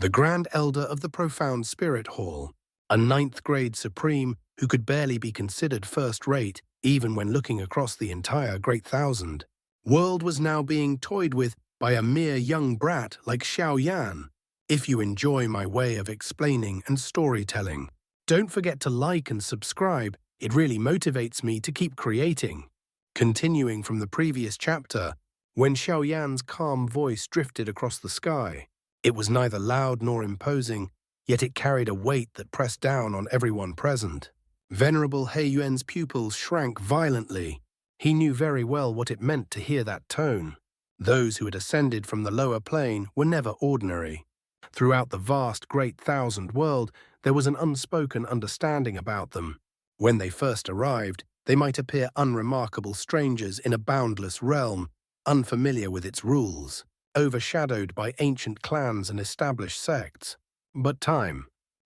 the Grand Elder of the Profound Spirit Hall, a ninth-grade supreme who could barely be considered first-rate even when looking across the entire Great Thousand. World was now being toyed with by a mere young brat like Xiao Yan. If you enjoy my way of explaining and storytelling, don't forget to like and subscribe. It really motivates me to keep creating. Continuing from the previous chapter, when Xiao Yan's calm voice drifted across the sky, it was neither loud nor imposing, yet it carried a weight that pressed down on everyone present. Venerable Hei Yuan's pupils shrank violently. He knew very well what it meant to hear that tone. Those who had ascended from the lower plane were never ordinary. Throughout the vast Great Thousand world, there was an unspoken understanding about them. When they first arrived, they might appear unremarkable strangers in a boundless realm, unfamiliar with its rules, overshadowed by ancient clans and established sects. But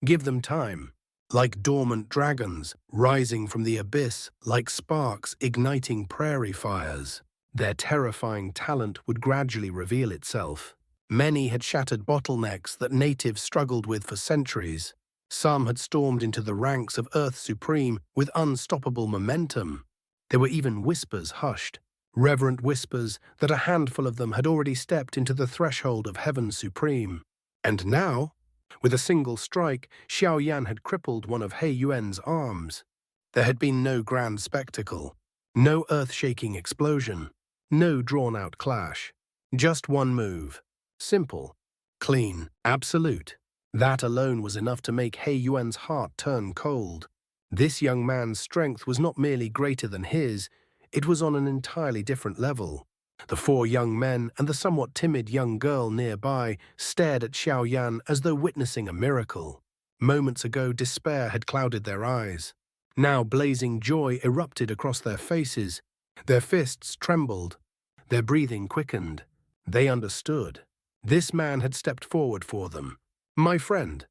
give them time. Like dormant dragons, rising from the abyss, like sparks igniting prairie fires, their terrifying talent would gradually reveal itself. Many had shattered bottlenecks that natives struggled with for centuries. Some had stormed into the ranks of Earth Supreme with unstoppable momentum. There were even whispers hushed, reverent whispers that a handful of them had already stepped into the threshold of Heaven Supreme. And now, with a single strike, Xiao Yan had crippled one of Hei Yuan's arms. There had been no grand spectacle, no earth-shaking explosion, no drawn-out clash. Just one move. Simple, clean, absolute. That alone was enough to make Hei Yuan's heart turn cold. This young man's strength was not merely greater than his, it was on an entirely different level. The four young men and the somewhat timid young girl nearby stared at Xiao Yan as though witnessing a miracle. Moments ago, despair had clouded their eyes. Now blazing joy erupted across their faces. Their fists trembled. Their breathing quickened. They understood. This man had stepped forward for them. My friend.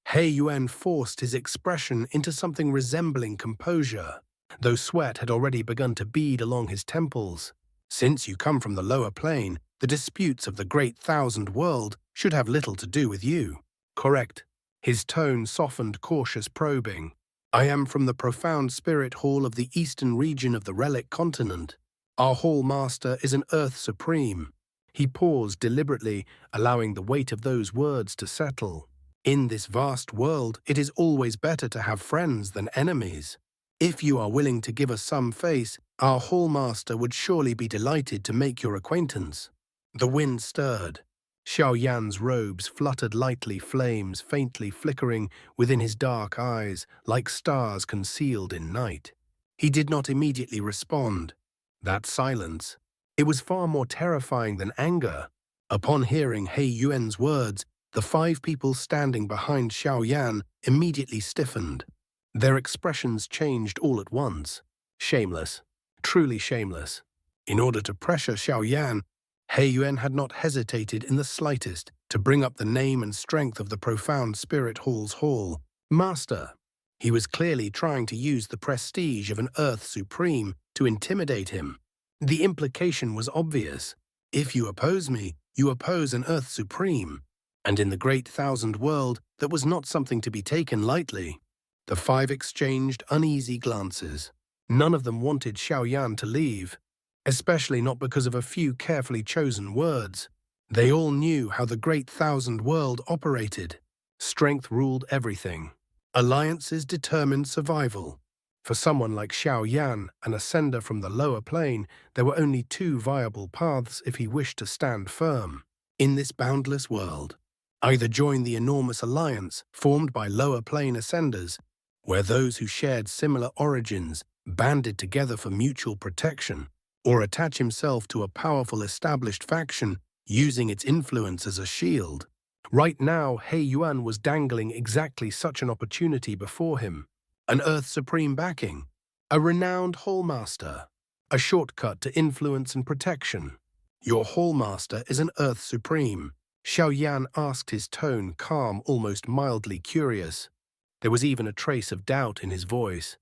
Hei Yuan forced his expression into something resembling composure, though sweat had already begun to bead along his temples. Since you come from the lower plane, the disputes of the Great Thousand world should have little to do with you. Correct. His tone softened, cautious, probing. I am from the Profound Spirit Hall of the eastern region of the Relic Continent. Our Hall Master is an Earth Supreme. He paused deliberately, allowing the weight of those words to settle. In this vast world, it is always better to have friends than enemies. If you are willing to give us some face, our Hall Master would surely be delighted to make your acquaintance. The wind stirred. Xiao Yan's robes fluttered lightly, flames faintly flickering within his dark eyes, like stars concealed in night. He did not immediately respond. That silence, it was far more terrifying than anger. Upon hearing Hei Yuan's words, the five people standing behind Xiao Yan immediately stiffened. Their expressions changed all at once. Shameless. Truly shameless. In order to pressure Xiao Yan, Hei Yuan had not hesitated in the slightest to bring up the name and strength of the Profound Spirit Hall's hall. Master. He was clearly trying to use the prestige of an Earth Supreme to intimidate him. The implication was obvious. If you oppose me, you oppose an Earth Supreme. And in the Great Thousand world, that was not something to be taken lightly. The five exchanged uneasy glances. None of them wanted Xiao Yan to leave, especially not because of a few carefully chosen words. They all knew how the Great Thousand world operated. Strength ruled everything. Alliances determined survival. For someone like Xiao Yan, an ascender from the lower plane, there were only two viable paths if he wished to stand firm in this boundless world. Either join the enormous alliance formed by lower plane ascenders, where those who shared similar origins banded together for mutual protection, or attach himself to a powerful established faction using its influence as a shield. Right now, Hei Yuan was dangling exactly such an opportunity before him. An Earth Supreme backing, a renowned Hall Master, a shortcut to influence and protection. Your Hall Master is an Earth Supreme. Xiao Yan asked, his tone calm, almost mildly curious. There was even a trace of doubt in his voice.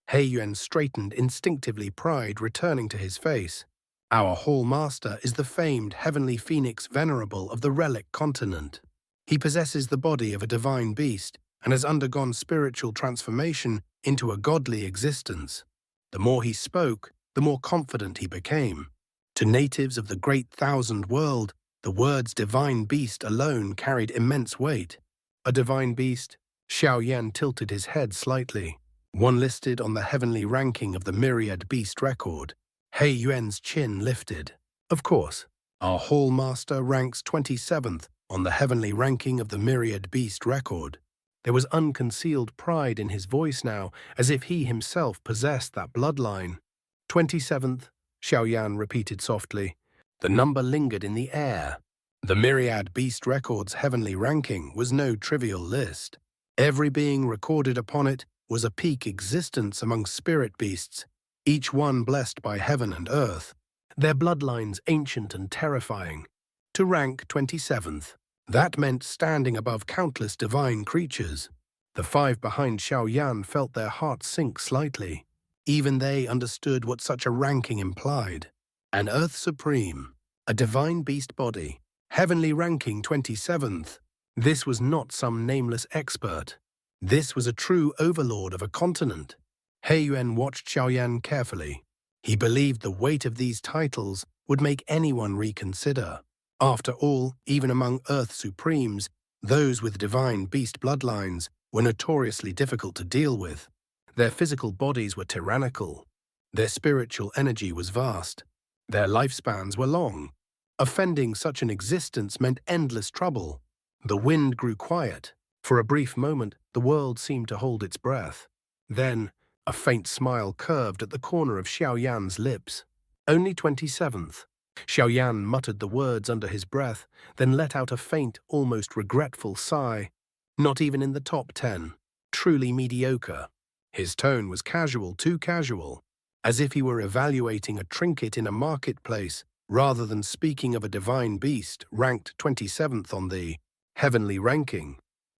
Hei Yuan straightened instinctively, pride returning to his face. Our Hall Master is the famed Heavenly Phoenix Venerable of the Relic Continent. He possesses the body of a divine beast and has undergone spiritual transformation into a godly existence. The more he spoke, the more confident he became. To natives of the Great Thousand World, the words divine beast alone carried immense weight. A divine beast? Xiao Yan tilted his head slightly. One listed on the heavenly ranking of the myriad beast record. Hei Yuan's chin lifted. Of course, our Hall Master ranks 27th on the heavenly ranking of the myriad beast record. There was unconcealed pride in his voice now, as if he himself possessed that bloodline. 27th, Xiao Yan repeated softly. The number lingered in the air. The myriad beast record's heavenly ranking was no trivial list. Every being recorded upon it was a peak existence among spirit beasts, each one blessed by heaven and earth, their bloodlines ancient and terrifying. To rank 27th, that meant standing above countless divine creatures. The five behind Xiao Yan felt their hearts sink slightly. Even they understood what such a ranking implied. An Earth Supreme, a divine beast body, heavenly ranking 27th. This was not some nameless expert. This was a true overlord of a continent. Hei Yuan watched Xiao Yan carefully. He believed the weight of these titles would make anyone reconsider. After all, even among Earth Supremes, those with divine beast bloodlines were notoriously difficult to deal with. Their physical bodies were tyrannical. Their spiritual energy was vast. Their lifespans were long. Offending such an existence meant endless trouble. The wind grew quiet. For a brief moment, the world seemed to hold its breath. Then, a faint smile curved at the corner of Xiao Yan's lips. Only 27th. Xiao Yan muttered the words under his breath, then let out a faint, almost regretful sigh. Not even in the top 10. Truly mediocre. His tone was casual, too casual, as if he were evaluating a trinket in a marketplace, rather than speaking of a divine beast ranked 27th on the heavenly ranking.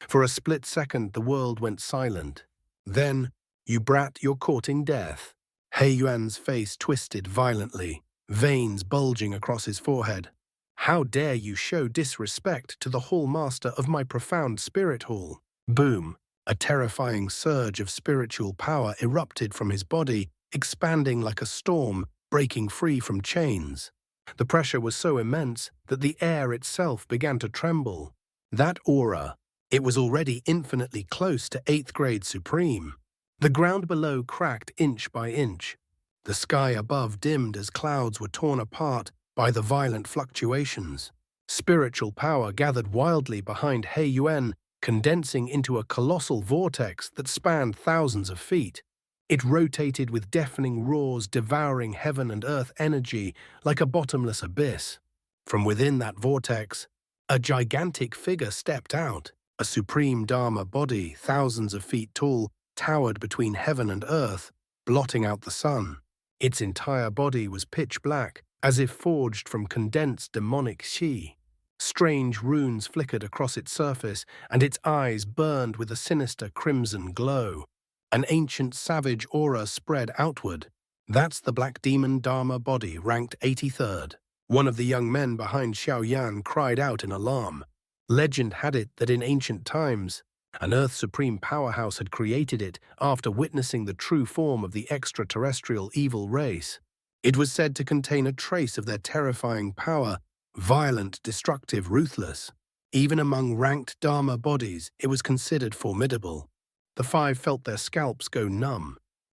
For a split second, the world went silent. Then, "You brat, you're courting death." Hei Yuan's face twisted violently, veins bulging across his forehead. "How dare you show disrespect to the Hall Master of my profound spirit hall?" Boom! A terrifying surge of spiritual power erupted from his body, expanding like a storm, breaking free from chains. The pressure was so immense that the air itself began to tremble. That aura, it was already infinitely close to 8th grade supreme. The ground below cracked inch by inch. The sky above dimmed as clouds were torn apart by the violent fluctuations. Spiritual power gathered wildly behind Hei Yuan, condensing into a colossal vortex that spanned thousands of feet. It rotated with deafening roars, devouring heaven and earth energy like a bottomless abyss. From within that vortex, a gigantic figure stepped out. A supreme Dharma body, thousands of feet tall, towered between heaven and earth, blotting out the sun. Its entire body was pitch black, as if forged from condensed demonic qi. Strange runes flickered across its surface, and its eyes burned with a sinister crimson glow. An ancient savage aura spread outward. "That's the Black Demon Dharma body, ranked 83rd. One of the young men behind Xiao Yan cried out in alarm. Legend had it that in ancient times, an Earth Supreme powerhouse had created it after witnessing the true form of the extraterrestrial evil race. It was said to contain a trace of their terrifying power, violent, destructive, ruthless. Even among ranked Dharma bodies, it was considered formidable. The five felt their scalps go numb.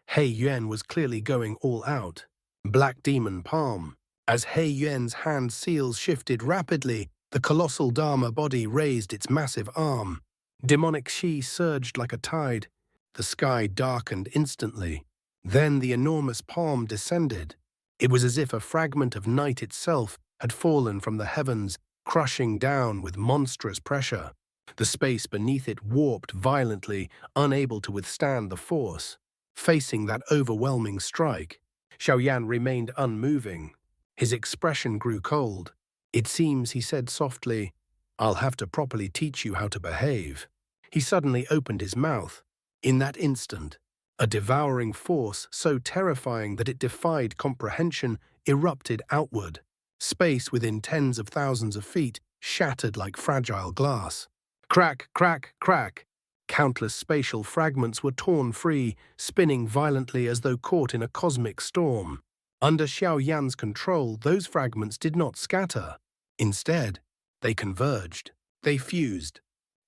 Hei Yuan was clearly going all out. Black Demon Palm. As Hei Yuan's hand seals shifted rapidly, the colossal Dharma body raised its massive arm. Demonic qi surged like a tide. The sky darkened instantly. Then the enormous palm descended. It was as if a fragment of night itself had fallen from the heavens, crushing down with monstrous pressure. The space beneath it warped violently, unable to withstand the force. Facing that overwhelming strike, Xiao Yan remained unmoving. His expression grew cold. "It seems," he said softly, "I'll have to properly teach you how to behave." He suddenly opened his mouth. In that instant, a devouring force so terrifying that it defied comprehension erupted outward. Space within tens of thousands of feet shattered like fragile glass. Crack, crack, crack. Countless spatial fragments were torn free, spinning violently as though caught in a cosmic storm. Under Xiao Yan's control, those fragments did not scatter. Instead, they converged. They fused.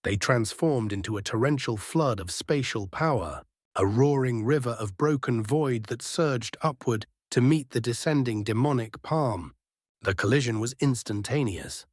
They transformed into a torrential flood of spatial power, a roaring river of broken void that surged upward to meet the descending demonic palm. The collision was instantaneous.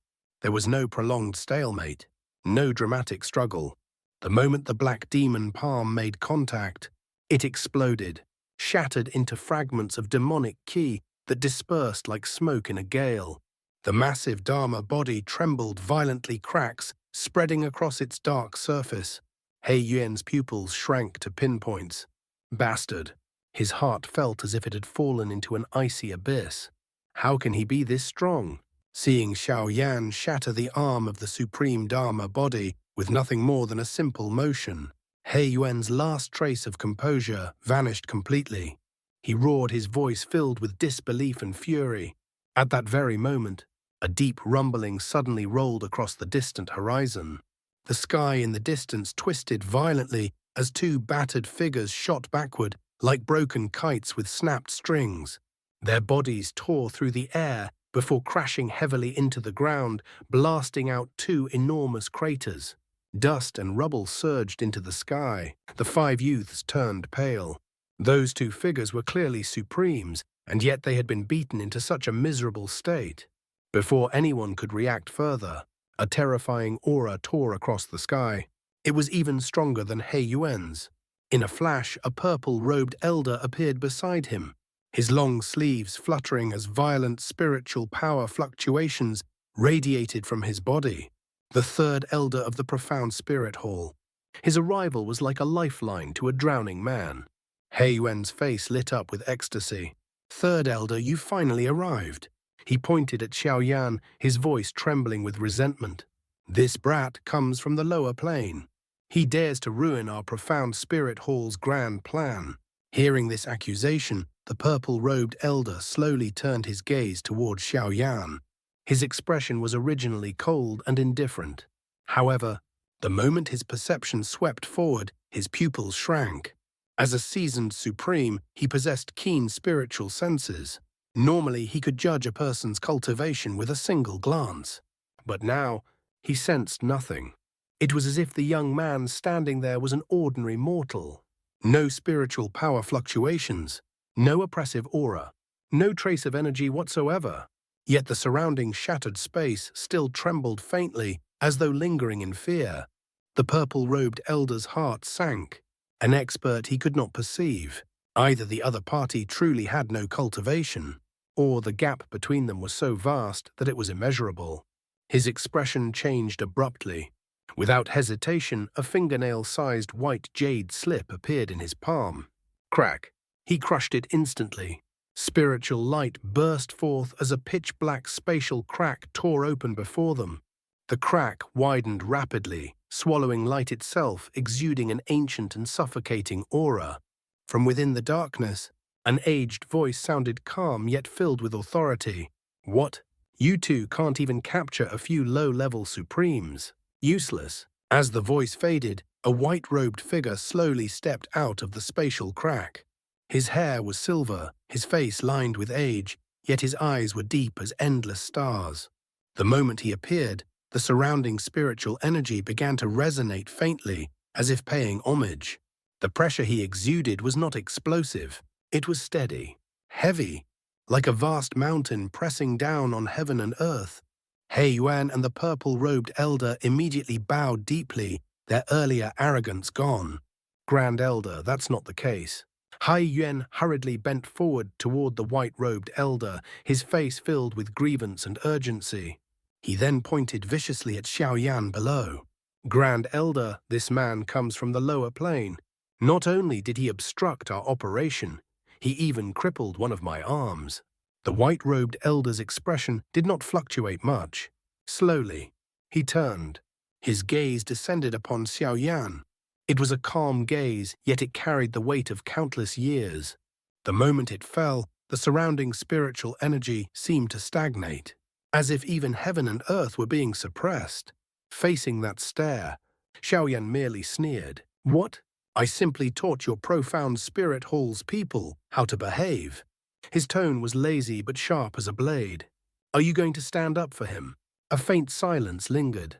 There was no prolonged stalemate, no dramatic struggle. The moment the black demon palm made contact, it exploded, shattered into fragments of demonic ki that dispersed like smoke in a gale. The massive Dharma body trembled violently, cracks spreading across its dark surface. Hei Yuan's pupils shrank to pinpoints. Bastard. His heart felt as if it had fallen into an icy abyss. How can he be this strong? Seeing Xiao Yan shatter the arm of the supreme Dharma body with nothing more than a simple motion, Hei Yuan's last trace of composure vanished completely. He roared, his voice filled with disbelief and fury. At that very moment, a deep rumbling suddenly rolled across the distant horizon. The sky in the distance twisted violently as two battered figures shot backward like broken kites with snapped strings. Their bodies tore through the air before crashing heavily into the ground, blasting out two enormous craters. Dust and rubble surged into the sky. The five youths turned pale. Those two figures were clearly supremes, and yet they had been beaten into such a miserable state. Before anyone could react further, a terrifying aura tore across the sky. It was even stronger than Hei Yuan's. In a flash, a purple-robed elder appeared beside him, his long sleeves fluttering as violent spiritual power fluctuations radiated from his body. The third elder of the profound spirit hall. His arrival was like a lifeline to a drowning man. Hei Yuan's face lit up with ecstasy. "Third elder, you finally arrived." He pointed at Xiao Yan, his voice trembling with resentment. "This brat comes from the lower plane. He dares to ruin our profound spirit hall's grand plan." Hearing this accusation, the purple-robed elder slowly turned his gaze toward Xiao Yan. His expression was originally cold and indifferent. However, the moment his perception swept forward, his pupils shrank. As a seasoned supreme, he possessed keen spiritual senses. Normally, he could judge a person's cultivation with a single glance. But now, he sensed nothing. It was as if the young man standing there was an ordinary mortal. No spiritual power fluctuations, no oppressive aura, no trace of energy whatsoever. Yet the surrounding shattered space still trembled faintly, as though lingering in fear. The purple-robed elder's heart sank. An expert he could not perceive. Either the other party truly had no cultivation, or the gap between them was so vast that it was immeasurable. His expression changed abruptly. Without hesitation, a fingernail-sized white jade slip appeared in his palm. Crack. He crushed it instantly. Spiritual light burst forth as a pitch-black spatial crack tore open before them. The crack widened rapidly, swallowing light itself, exuding an ancient and suffocating aura. From within the darkness, an aged voice sounded calm yet filled with authority. "What? You two can't even capture a few low-level supremes. Useless." As the voice faded, a white-robed figure slowly stepped out of the spatial crack. His hair was silver, his face lined with age, yet his eyes were deep as endless stars. The moment he appeared, the surrounding spiritual energy began to resonate faintly, as if paying homage. The pressure he exuded was not explosive. It was steady, heavy, like a vast mountain pressing down on heaven and earth. Hei Yuan and the purple-robed elder immediately bowed deeply, their earlier arrogance gone. "Grand Elder, that's not the case." Hei Yuan hurriedly bent forward toward the white-robed elder, his face filled with grievance and urgency. He then pointed viciously at Xiao Yan below. "Grand Elder, this man comes from the lower plane. Not only did he obstruct our operation, he even crippled one of my arms." The white-robed elder's expression did not fluctuate much. Slowly, he turned. His gaze descended upon Xiao Yan. It was a calm gaze, yet it carried the weight of countless years. The moment it fell, the surrounding spiritual energy seemed to stagnate, as if even heaven and earth were being suppressed. Facing that stare, Xiao Yan merely sneered. What? I simply taught your profound spirit hall's people how to behave. His tone was lazy but sharp as a blade. Are you going to stand up for him? A faint silence lingered.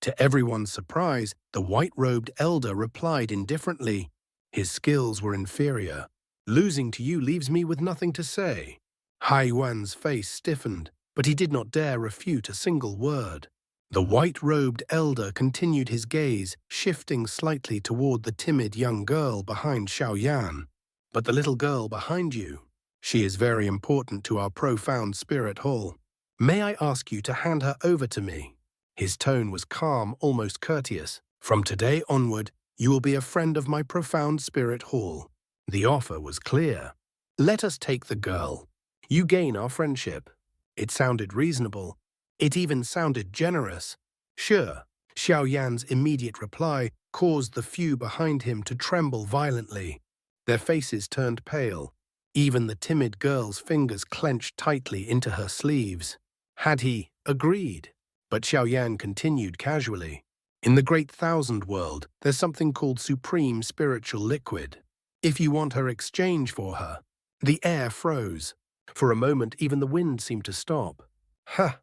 To everyone's surprise, the white-robed elder replied indifferently. His skills were inferior. Losing to you leaves me with nothing to say. Hei Yuan's face stiffened, but he did not dare refute a single word. The white-robed elder continued his gaze, shifting slightly toward the timid young girl behind Xiao Yan. But the little girl behind you, she is very important to our profound spirit hall. May I ask you to hand her over to me? His tone was calm, almost courteous. From today onward, you will be a friend of my profound spirit hall. The offer was clear. Let us take the girl. You gain our friendship. It sounded reasonable. It even sounded generous. Sure. Xiao Yan's immediate reply caused the few behind him to tremble violently. Their faces turned pale. Even the timid girl's fingers clenched tightly into her sleeves. Had he agreed? But Xiao Yan continued casually. In the Great Thousand World, there's something called supreme spiritual liquid. If you want her exchange for her. The air froze. For a moment, even the wind seemed to stop. Ha!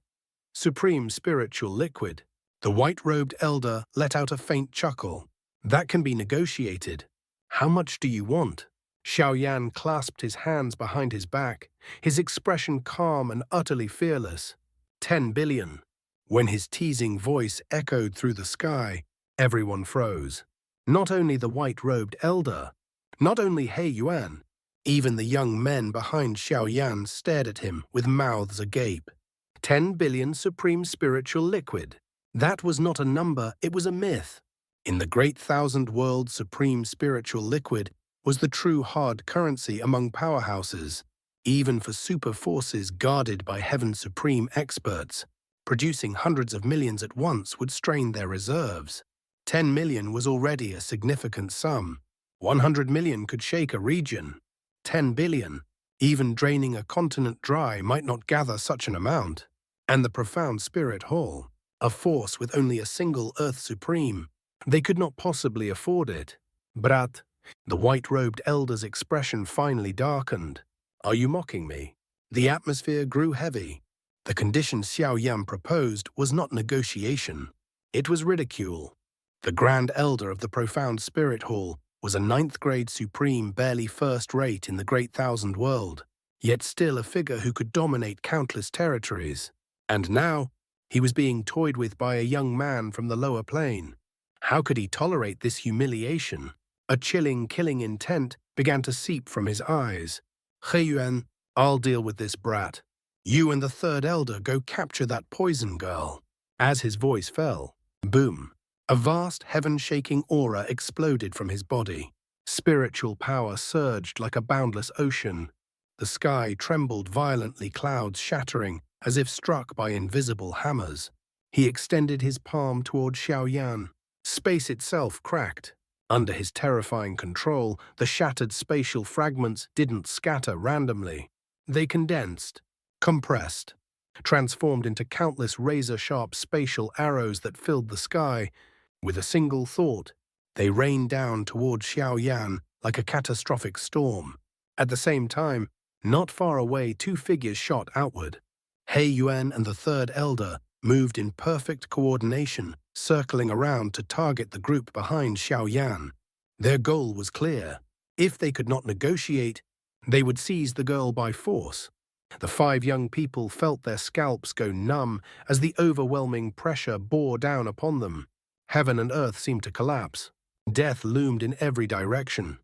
Supreme spiritual liquid. The white-robed elder let out a faint chuckle. That can be negotiated. How much do you want? Xiao Yan clasped his hands behind his back, his expression calm and utterly fearless. 10 billion. When his teasing voice echoed through the sky, everyone froze. Not only the white-robed elder, not only Hei Yuan, even the young men behind Xiao Yan stared at him with mouths agape. 10 billion supreme spiritual liquid. That was not a number, it was a myth. In the Great Thousand World, supreme spiritual liquid was the true hard currency among powerhouses, even for super forces guarded by Heaven's supreme experts. Producing hundreds of millions at once would strain their reserves. 10 million was already a significant sum. 100 million could shake a region. 10 billion, even draining a continent dry, might not gather such an amount. And the profound spirit hall, a force with only a single Earth Supreme, they could not possibly afford it. Brat, the white-robed elder's expression finally darkened. Are you mocking me? The atmosphere grew heavy. The condition Xiao Yan proposed was not negotiation. It was ridicule. The Grand Elder of the Profound Spirit Hall was a 9th-grade supreme barely first-rate in the Great Thousand World, yet still a figure who could dominate countless territories. And now, he was being toyed with by a young man from the lower plane. How could he tolerate this humiliation? A chilling, killing intent began to seep from his eyes. Hei Yuan, I'll deal with this brat. You and the third elder go capture that poison girl. As his voice fell, boom, a vast heaven-shaking aura exploded from his body. Spiritual power surged like a boundless ocean. The sky trembled violently, clouds shattering as if struck by invisible hammers. He extended his palm toward Xiao Yan. Space itself cracked. Under his terrifying control, the shattered spatial fragments didn't scatter randomly. They condensed, compressed, transformed into countless razor-sharp spatial arrows that filled the sky. With a single thought, they rained down toward Xiao Yan like a catastrophic storm. At the same time, not far away, two figures shot outward. Hei Yuan and the third elder moved in perfect coordination, circling around to target the group behind Xiao Yan. Their goal was clear. If they could not negotiate, they would seize the girl by force. The 5 young people felt their scalps go numb as the overwhelming pressure bore down upon them. Heaven and earth seemed to collapse. Death loomed in every direction.